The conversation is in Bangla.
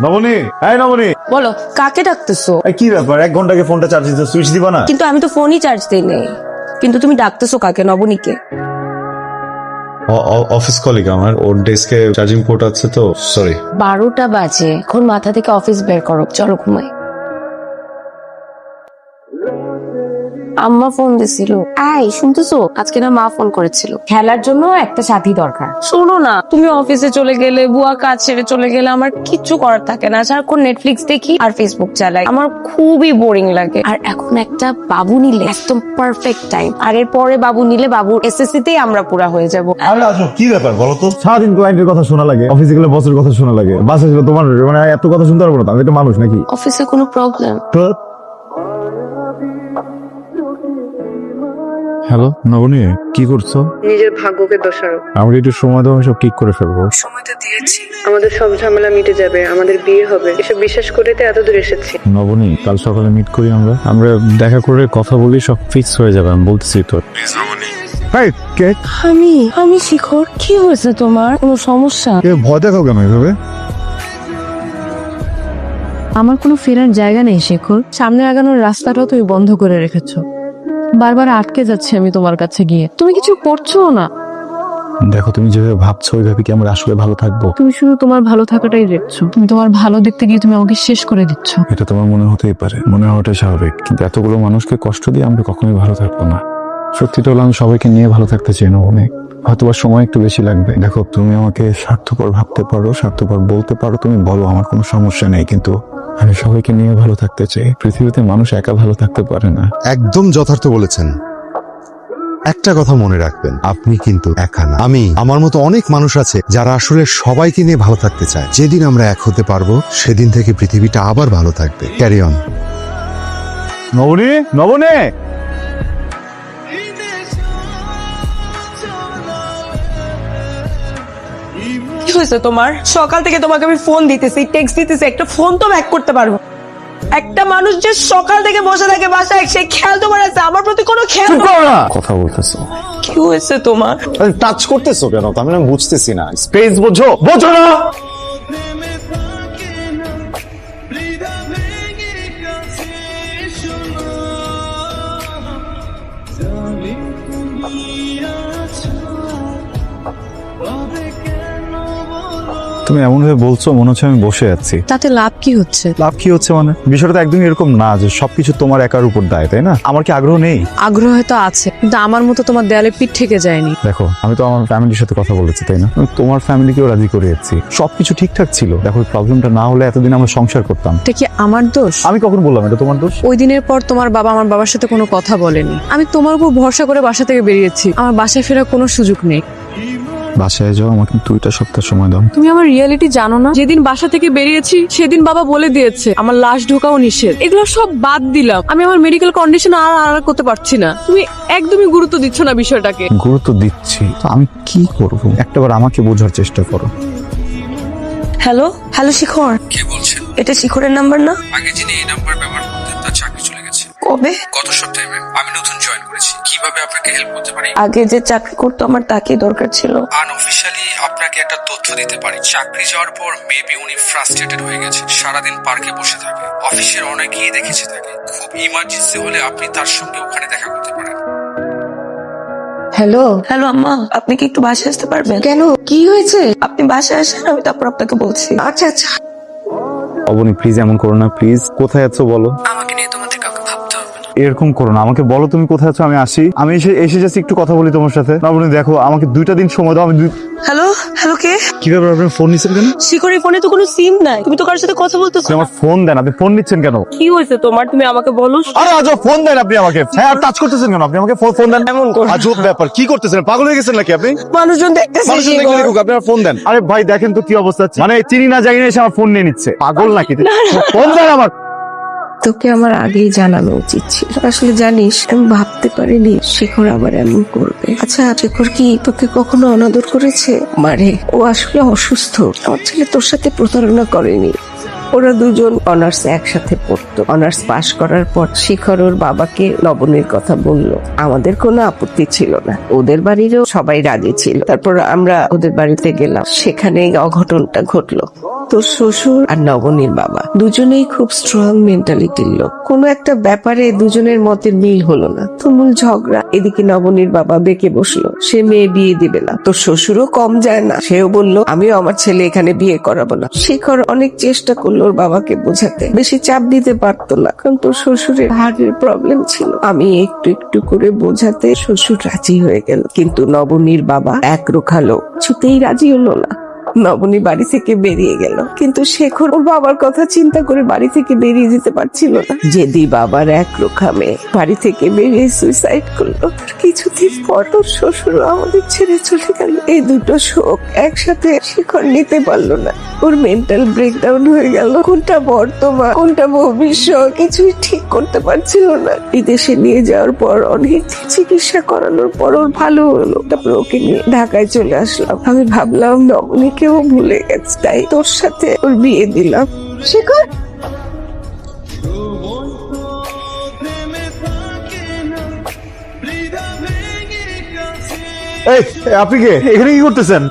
নবনী, এই নবনী, বলো কাকে ডাকতেছো? এই কি ব্যাপার? 1 ঘন্টা আগে ফোনটা চার্জ দিতে সুইচ দিবা না? কিন্তু আমি তো ফোনই চার্জ দিই নাই। কিন্তু তুমি ডাকতেছো কাকে? নবনীকে? অফিস কলিগ আমার, ওর ডেস্কে চার্জিং পোর্ট আছে তো, সরি। 12টা বাজে, এখন মাথা থেকে অফিস বের করো, চলো ঘুমাই। আম্মা ফোন দিছিল। শুনতেছো? আজকে না মা ফোন করেছিল, খেলার জন্য একটা সাথী দরকার। শোনো না, তুমি অফিসে চলে গেলে, বুয়া কাজ ছেড়ে চলে গেলে আমার কিচ্ছু করার থাকে না। সারাক্ষণ নেটফ্লিক্স দেখি আর ফেসবুক চালাই, আমার খুবই বোরিং লাগে। আর এখন একটা বাবু নিলে একদম পারফেক্ট টাইম। আর এরপরে বাবু নিলে বাবুর এসএসসি তেই আমরা পুরা হয়ে যাব। আরে আজব, কি ব্যাপার বলো তো? সারাদিন ক্লায়েন্টের কথা শোনা লাগে, অফিসে গেলে বসের কথা শোনা লাগে, বাসে গেলে তোমার মানে এত কথা শুনতে পারবো না? আমি তো মানুষ নাকি? অফিসে কোনো প্রবলেম? হ্যালো নবনী, কি করছো? নিজের ভাগ্যকে দোষারোপ। আমরা একটু সময় দাও, আমি সব ঠিক করে ফেলবো। সময় তো দিয়েছি, আমাদের সব ঝামেলা মিটে যাবে, আমাদের বিয়ে হবে, এসব বিশ্বাস করে তো এত দূর এসেছি। নবনী, কাল সকালে মিট করি, আমরা দেখা করে কথা বলি, সব ফিক্স হয়ে যাবে, আমি বলতেছি তো। আমি শিখর। কি হয়েছে তোমার? কোনো সমস্যা? ভয় দেখাও কেন এভাবে? আমার কোনো ফেরার জায়গা নেই শেখর। সামনে আগানোর রাস্তাটাও তুমি বন্ধ করে রেখেছো। বারবার আটকে যাচ্ছে আমি তোমার কাছে গিয়ে। তুমি কিছু করছো না। দেখো, তুমি যেভাবে ভাবছো ওইভাবে কি আমরা আসলে ভালো থাকবো? তুমি শুধু তোমার ভালো থাকাটাই দেখছো। তুমি তোমার ভালো দেখতে গিয়ে তুমি আমাকে শেষ করে দিচ্ছ। এটা তোমার মনে হতেই পারে, মনে হওয়াটাই স্বাভাবিক, কিন্তু এতগুলো মানুষকে কষ্ট দিয়ে আমরা কখনোই ভালো থাকবো না। সত্যিটা হলো, আমি সবাইকে নিয়ে ভালো থাকতে চাই না। অনেক হয়তো বা সময় একটু বেশি লাগবে। দেখো, তুমি আমাকে স্বার্থপর ভাবতে পারো, স্বার্থপর বলতে পারো, তুমি বলো, আমার কোনো সমস্যা নেই, কিন্তু আমি সবাইকে নিয়ে ভালো থাকতে চাই। পৃথিবীতে মানুষ একা ভালো থাকতে পারে না। একদম যথার্থ বলেছেন। একটা কথা মনে রাখবেন, আপনি কিন্তু একা না। আমার মতো অনেক মানুষ আছে যারা আসলে সবাইকে নিয়ে ভালো থাকতে চায়। যেদিন আমরা এক হতে পারবো, সেদিন থেকে পৃথিবীটা আবার ভালো থাকবে। Carry on. নবনী, নবনী, কি হয়েছে তোমার? সকাল থেকে তোমাকে আমি ফোন দিতেছি, টেক্সট দিতেছি, একটা ফোন তো ব্যাক করতে পারবো। একটা মানুষ যে সকাল থেকে বসে থাকে বাসায়, সেই খেয়াল তোমার আছে? আমার প্রতি কোনো খেয়াল? কথা বলতেছো? কি হয়েছে তোমার? টাচ করতেছো কেন? আমি না বুঝতেছি না। স্পেস বোঝো, বোঝো না? তুমি এমন ভাবে বলছো মনে হচ্ছে আমি বসে আছি। তাতে লাভ কি হচ্ছে? লাভ কি হচ্ছে মানে? বিষয়টা তো একদমই এরকম না যে সবকিছু তোমার একার উপর দায়, তাই না? আমার কি আগ্রহ নেই? আগ্রহ হয়তো আছে, কিন্তু আমার মতো তোমার দেয়ালে পিঠ থেকে যায়নি। দেখো, আমি তো আমার ফ্যামিলির সাথে কথা বলেছি, তাই না? আমি তোমার ফ্যামিলিকেও রাজি করিয়েছি, সবকিছু ঠিকঠাক ছিল। দেখো, প্রবলেমটা না হলে এতদিন আমরা সংসার করতাম। এটা কি আমার দোষ? আমি কখন বললাম এটা তোমার দোষ? ওই দিনের পর তোমার বাবা আমার বাবার সাথে কোনো কথা বলেনি। আমি তোমার উপর ভরসা করে বাসা থেকে বেরিয়েছি। আমার বাসায় ফেরার কোনো সুযোগ নেই। বাসায় যাও, আমাকে 2টা সপ্তাহ সময় দাও। তুমি আমার রিয়েলিটি জানো না? যেদিন বাসা থেকে বেরিয়েছি সেদিন বাবা বলে দিয়েছে আমার লাশ ঢোকাও নিষেধ। এগুলো সব বাদ দিলাম, আমি আমার মেডিকেল কন্ডিশন আর করতে পারছি না। তুমি একদমই গুরুত্ব দিচ্ছ না বিষয়টাকে। গুরুত্ব দিচ্ছি তো আমি কি করব? একটাবার আমাকে বোঝার চেষ্টা করো। হ্যালো হ্যালো শিখর। কে বলছেন? এটা শিখরের নাম্বার না? আগে যিনি এই নাম্বার ব্যবহার করতেন তার চাকরি চলে গেছে। কবে? গত সপ্তাহে ম্যাম। আমি নতুন জয়েন করেছি, কিভাবে আপনাকে হেল্প করতে পারি? আগে যে চাকরি করতো আমার তাকেই দরকার ছিল। আনঅফিশিয়ালি আপনাকে একটা তথ্য দিতে পারি। চাকরি যাওয়ার পর মেবি উনি ফ্রাস্ট্রেটেড হয়ে গেছে, সারাদিন পার্কে বসে থাকে, অফিসের অনেকেই দেখেছে তাকে। খুব ইমার্জেন্সি হলে আপনি তার সঙ্গে ওখানে দেখা করতে পারেন। হ্যালো হ্যালো আম্মা, আপনি কি একটু বাসায় আসতে পারবেন? কেন, কি হয়েছে? আপনি বাসায় আসেন, আমি তারপর আপনাকে বলছি। আচ্ছা আচ্ছা। অবনী, প্লিজ এমন করো না, প্লিজ। কোথায় আছো বলো? আমাকে নিয়ে তোমাদের কাউকে ভাবতে হবে না। এরকম করো না, আমাকে বলো তুমি কোথায় আছো, আমি আসি। আমি এসে যাচ্ছি, একটু কথা বলি তোমার সাথে। অবনী দেখো, আমাকে 2টা দিন সময় দাও। হ্যালো হ্যালো, কে? কি ব্যাপার, আপনার ফোন নিচ্ছেন কেন? শিখরের ফোনে তো কোনো সিম নাই, তুমি তো কারোর সাথে কথা বলতেছো। আপনি আমার ফোন দেন, আপনি ফোন নিচ্ছেন কেন? কি হয়েছে তোমার? তুমি আমাকে বলো। আরে আজব, ফোন দেন আপনি আমাকে। হ্যাঁ, টাচ করতেছেন কেন? আপনি আমাকে ফোন দেন। এমন করো না। আজব ব্যাপার, কি করতেছেন? পাগল হয়ে গেছেন নাকি আপনি? মানুষজন দেখতেছে। মানুষজন দেখলে দেখুক, আপনি আমার ফোন দেন। আরে ভাই দেখেন তো কি অবস্থা, মানে চিনি না জানি না এসে আমার ফোন নিয়ে নিচ্ছে। পাগল নাকি? ফোন দেন আমার। তোকে আমার আগেই জানানো উচিত ছিল। আসলে জানিস, আমি ভাবতে পারিনি শেখর আবার এমন করবে। আচ্ছা, শেখর কি তোকে কখনো অনাদর করেছে? মারে, ও আসলে অসুস্থ। আমার ছেলে তোর সাথে প্রতারণা করেনি। ওরা দুজন অনার্স একসাথে পড়তো। অনার্স পাশ করার পর শিখর ওর বাবাকে নবনীর কথা বলল। আমাদের কোনো আপত্তি ছিল না, ওদের বাড়িরও সবাই রাজি ছিল। তারপর আমরা ওদের বাড়িতে গেলাম, সেখানে অঘটনটা ঘটলো। তোর শ্বশুর আর নবনীর বাবা দুজনেই খুব স্ট্রং মেন্টালিটির লোক। কোনো একটা ব্যাপারে দুজনের মতের মিল হলো না, তুমুল ঝগড়া। এদিকে নবনীর বাবা বেঁকে বসলো, সে মেয়ে বিয়ে দিবে না। তোর শ্বশুরও কম যায় না, সেও বলল আমিও আমার ছেলে এখানে বিয়ে করাবো না। শিখর অনেক চেষ্টা করলো ওর বাবাকে বোঝাতে, বেশি চাপ দিতে পারতো না, কারণ তোর শ্বশুরের হার্টের প্রবলেম ছিল। আমি একটু একটু করে বোঝাতে শ্বশুর রাজি হয়ে গেল, কিন্তু নবনীর বাবা এক রোখালো, কিছুতেই রাজি হলো না। নবনী বাড়ি থেকে বেরিয়ে গেল, কিন্তু শেখর ওর বাবার কথা চিন্তা করে বাড়ি থেকে বেরিয়ে যেতে পারছিল না। যেদি বাবার এক রোখা মেয়ে বাড়ি থেকে বেরিয়ে সুইসাইড করলো। কিছুদিন পর তোর শ্বশুর আমাদের ছেড়ে চলে গেল। এই দুটো শোক একসাথে শেখর নিতে পারলো না, ওর মেন্টাল ব্রেকডাউন হয়ে গেল। কোনটা বর্তমান কোনটা ভবিষ্যৎ কিছুই ঠিক করতে পারছিল না। বিদেশে নিয়ে যাওয়ার পর অনেক চিকিৎসা করানোর পর ওর ভালো হলো। তারপর ওকে নিয়ে ঢাকায় চলে আসলাম। আমি ভাবলাম নবনীকেও ভুলে গেছে, তাই তোর সাথে ওর বিয়ে দিলাম। শেখর, এই আপনি কে এখানে কি করতেছেন?